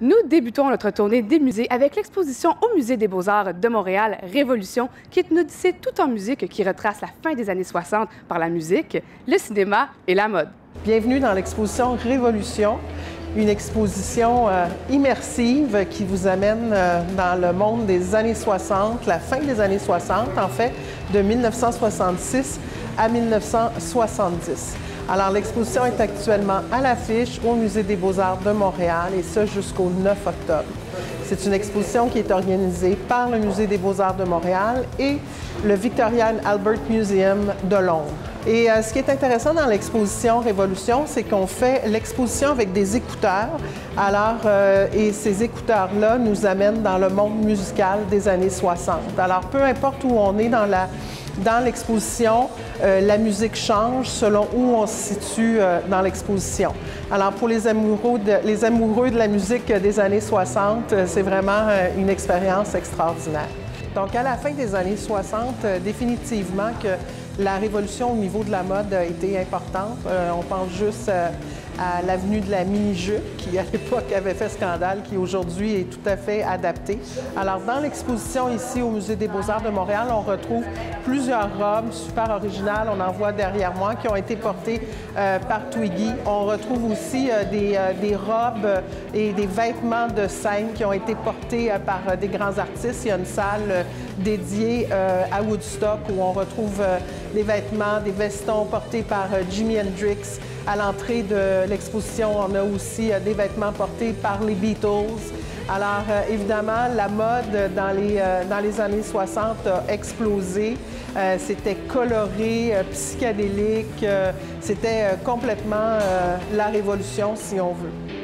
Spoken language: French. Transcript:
Nous débutons notre tournée des musées avec l'exposition au Musée des Beaux-Arts de Montréal, Révolution, qui est une odyssée tout en musique qui retrace la fin des années 60 par la musique, le cinéma et la mode. Bienvenue dans l'exposition Révolution, une exposition immersive qui vous amène dans le monde des années 60, la fin des années 60, en fait, de 1966 à 1970. Alors, l'exposition est actuellement à l'affiche au Musée des Beaux-Arts de Montréal, et ce jusqu'au 9 octobre. C'est une exposition qui est organisée par le Musée des Beaux-Arts de Montréal et le Victorian Albert Museum de Londres. Et ce qui est intéressant dans l'exposition Révolution, c'est qu'on fait l'exposition avec des écouteurs. Alors, et ces écouteurs-là nous amènent dans le monde musical des années 60. Alors, peu importe où on est dans l'exposition, la musique change selon où on se situe dans l'exposition. Alors, pour les amoureux de la musique des années 60, c'est vraiment une expérience extraordinaire. Donc, à la fin des années 60, définitivement que la révolution au niveau de la mode a été importante. On pense juste à l'avenue de la mini-jupe, qui à l'époque avait fait scandale, qui aujourd'hui est tout à fait adaptée. Alors, dans l'exposition ici au Musée des Beaux-Arts de Montréal, on retrouve plusieurs robes super originales, on en voit derrière moi, qui ont été portées par Twiggy. On retrouve aussi des robes et des vêtements de scène qui ont été portés par des grands artistes. Il y a une salle dédiée à Woodstock où on retrouve des vêtements, des vestons portés par Jimi Hendrix. À l'entrée de l'exposition, on a aussi des vêtements portés par les Beatles. Alors, évidemment, la mode dans les années 60 a explosé. C'était coloré, psychédélique. C'était complètement la révolution, si on veut.